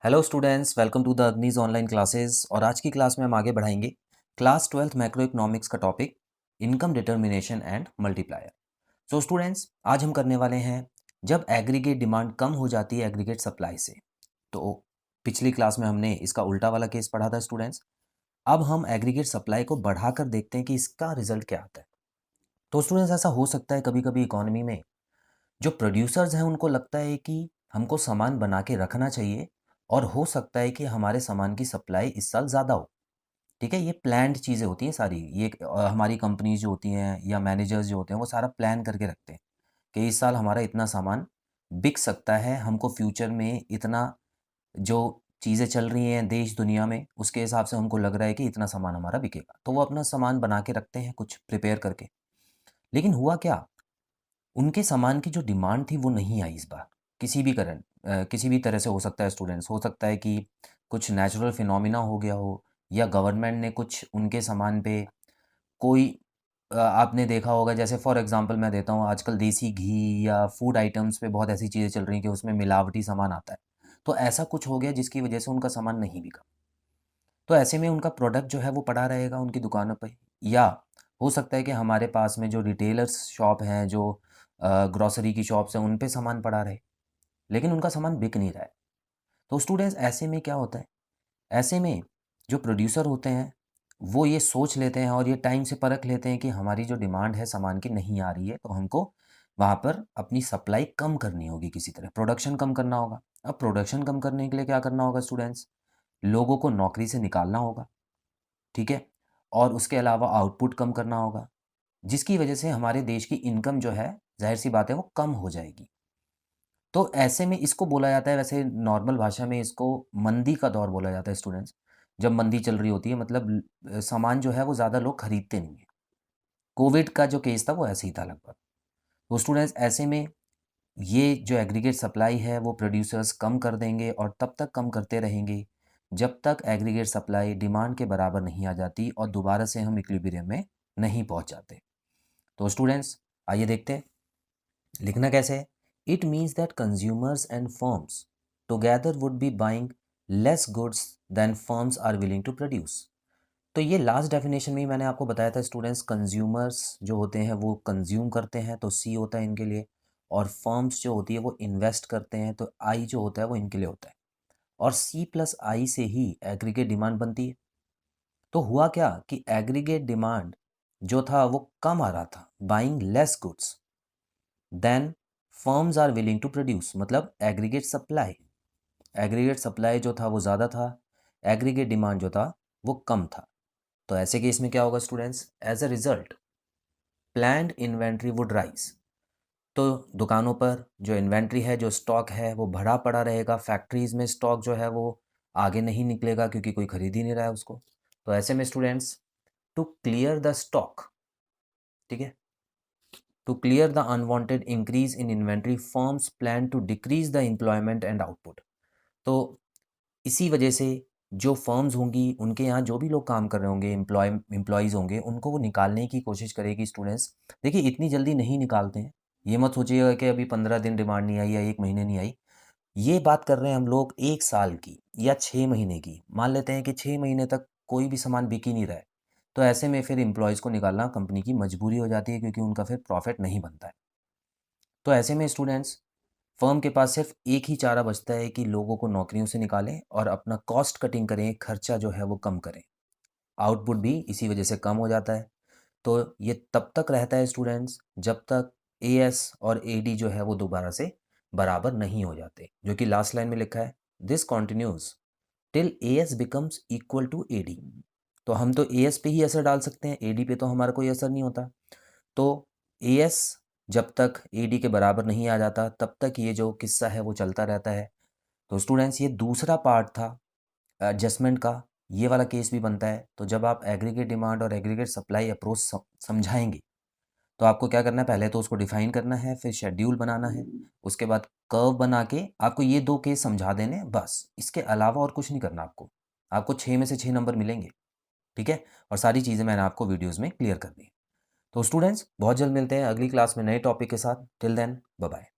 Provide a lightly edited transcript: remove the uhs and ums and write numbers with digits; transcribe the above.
Hello students, welcome to the Agnij online classes. और आज की क्लास में हम आगे बढ़ाएंगे क्लास 12th मैक्रो इकोनॉमिक्स का topic income determination and multiplier. So students, आज हम करने वाले हैं जब एग्रीगेट डिमांड कम हो जाती है एग्रीगेट सप्लाई से। तो पिछली क्लास में हमने इसका उल्टा वाला केस पढ़ा था स्टूडेंट्स। अब हम एग्रीगेट सप्लाई को बढ़ाकर देखते हैं कि इसका रिजल्ट क्या आता है। तो स्टूडेंट्स, ऐसा हो सकता है कभी कभी इकोनॉमी में जो प्रोड्यूसर्स हैं उनको लगता है कि हमको सामान बना के रखना चाहिए, और हो सकता है कि हमारे सामान की सप्लाई इस साल ज़्यादा हो। ठीक है, ये प्लान्ड चीज़ें होती हैं सारी। ये हमारी कंपनीज जो होती हैं या मैनेजर्स जो होते हैं वो सारा प्लान करके रखते हैं कि इस साल हमारा इतना सामान बिक सकता है, हमको फ्यूचर में इतना जो चीज़ें चल रही हैं देश दुनिया में उसके हिसाब से हमको लग रहा है कि इतना सामान हमारा बिकेगा, तो वो अपना सामान बना के रखते हैं कुछ प्रिपेयर करके। लेकिन हुआ क्या, उनके सामान की जो डिमांड थी वो नहीं आई इस बार। किसी भी तरह से हो सकता है स्टूडेंट्स, हो सकता है कि कुछ नेचुरल फिनोमिना हो गया हो, या गवर्नमेंट ने कुछ उनके सामान पे कोई आपने देखा होगा, जैसे फॉर एग्जांपल मैं देता हूँ, आजकल देसी घी या फूड आइटम्स पे बहुत ऐसी चीज़ें चल रही हैं कि उसमें मिलावटी सामान आता है। तो ऐसा कुछ हो गया जिसकी वजह से उनका सामान नहीं बिका। तो ऐसे में उनका प्रोडक्ट जो है वो पड़ा रहेगा उनकी दुकानों पे। या हो सकता है कि हमारे पास में जो रिटेलर्स शॉप हैं, जो ग्रॉसरी की शॉप्स हैं, उन पे सामान पड़ा रहे, लेकिन उनका सामान बिक नहीं रहा है। तो स्टूडेंट्स, ऐसे में क्या होता है, ऐसे में जो प्रोड्यूसर होते हैं वो ये सोच लेते हैं और ये टाइम से परख लेते हैं कि हमारी जो डिमांड है सामान की नहीं आ रही है, तो हमको वहाँ पर अपनी सप्लाई कम करनी होगी, किसी तरह प्रोडक्शन कम करना होगा। अब प्रोडक्शन कम करने के लिए क्या करना होगा स्टूडेंट्स, लोगों को नौकरी से निकालना होगा। ठीक है, और उसके अलावा आउटपुट कम करना होगा, जिसकी वजह से हमारे देश की इनकम जो है, जाहिर सी बात है, वो कम हो जाएगी। तो ऐसे में इसको बोला जाता है, वैसे नॉर्मल भाषा में इसको मंदी का दौर बोला जाता है स्टूडेंट्स। जब मंदी चल रही होती है, मतलब सामान जो है वो ज़्यादा लोग खरीदते नहीं हैं। कोविड का जो केस था वो ऐसे ही था लगभग। तो स्टूडेंट्स, ऐसे में ये जो एग्रीगेट सप्लाई है वो प्रोड्यूसर्स कम कर देंगे, और तब तक कम करते रहेंगे जब तक एग्रीगेट सप्लाई डिमांड के बराबर नहीं आ जाती और दोबारा से हम इक्विलिब्रियम में नहीं पहुंच जाते। तो स्टूडेंट्स, आइए देखते हैं लिखना कैसे है। It means that consumers and firms together would be buying less goods than firms are willing to produce. तो ये लास्ट डेफिनेशन में ही मैंने आपको बताया था स्टूडेंट्स, कंज्यूमर्स जो होते हैं वो कंज्यूम करते हैं, तो सी होता है इनके लिए। और फर्म्स जो होती है वो इन्वेस्ट करते हैं, तो आई जो होता है वो इनके लिए होता है। और सी प्लस आई से ही एग्रीगेट डिमांड बनती है। तो हुआ क्या कि एग्रीगेट डिमांड जो था वो कम आ रहा था, buying less goods than firms are willing to produce, मतलब एग्रीगेट सप्लाई जो था वो ज़्यादा था, एग्रीगेट डिमांड जो था वो कम था। तो ऐसे केस में क्या होगा students, as a result planned inventory would rise. तो दुकानों पर जो इन्वेंट्री है, जो स्टॉक है, वो भरा पड़ा रहेगा। फैक्ट्रीज में स्टॉक जो है वो आगे नहीं निकलेगा क्योंकि कोई खरीद ही नहीं रहा है उसको। तो ऐसे में students, to clear the stock, ठीक है, to clear the unwanted increase in inventory firms plan to decrease the employment and output. तो इसी वजह से जो फर्म्स होंगी, उनके यहाँ जो भी लोग काम कर रहे होंगे, एम्प्लॉयज़ होंगे, उनको वो निकालने की कोशिश करेगी स्टूडेंट्स। देखिए, इतनी जल्दी नहीं निकालते हैं। ये मत सोचिएगा कि अभी 15 दिन डिमांड नहीं आई या 1 महीने नहीं आई। ये बात कर रहे हैं हम लोग 1 साल की या 6 महीने की। मान लेते हैं कि 6 महीने तक कोई भी सामान बिक ही नहीं रहा है। तो ऐसे में फिर एम्प्लॉयज़ को निकालना कंपनी की मजबूरी हो जाती है, क्योंकि उनका फिर प्रॉफ़िट नहीं बनता है। तो ऐसे में स्टूडेंट्स, फर्म के पास सिर्फ एक ही चारा बचता है कि लोगों को नौकरियों से निकालें और अपना कॉस्ट कटिंग करें, खर्चा जो है वो कम करें। आउटपुट भी इसी वजह से कम हो जाता है। तो ये तब तक रहता है स्टूडेंट्स जब तक एएस और एडी जो है वो दोबारा से बराबर नहीं हो जाते, जो कि लास्ट लाइन में लिखा है, this continues till AS becomes equal to AD. तो हम तो एएस पे ही असर डाल सकते हैं, एडी पे तो हमारा कोई असर नहीं होता। तो एएस जब तक एडी के बराबर नहीं आ जाता तब तक ये जो किस्सा है वो चलता रहता है। तो स्टूडेंट्स, ये दूसरा पार्ट था एडजस्टमेंट का। ये वाला केस भी बनता है। तो जब आप एग्रीगेट डिमांड और एग्रीगेट सप्लाई अप्रोच समझाएंगे, तो आपको क्या करना है, पहले तो उसको डिफाइन करना है, फिर शेड्यूल बनाना है, उसके बाद कर्व बना के आपको ये 2 केस समझा देने, बस इसके अलावा और कुछ नहीं करना आपको। आपको 6 में से 6 नंबर मिलेंगे। ठीक है, और सारी चीज़ें मैंने आपको वीडियोज़ में क्लियर कर दी। तो स्टूडेंट्स, बहुत जल्द मिलते हैं अगली क्लास में नए टॉपिक के साथ। Till then, bye bye.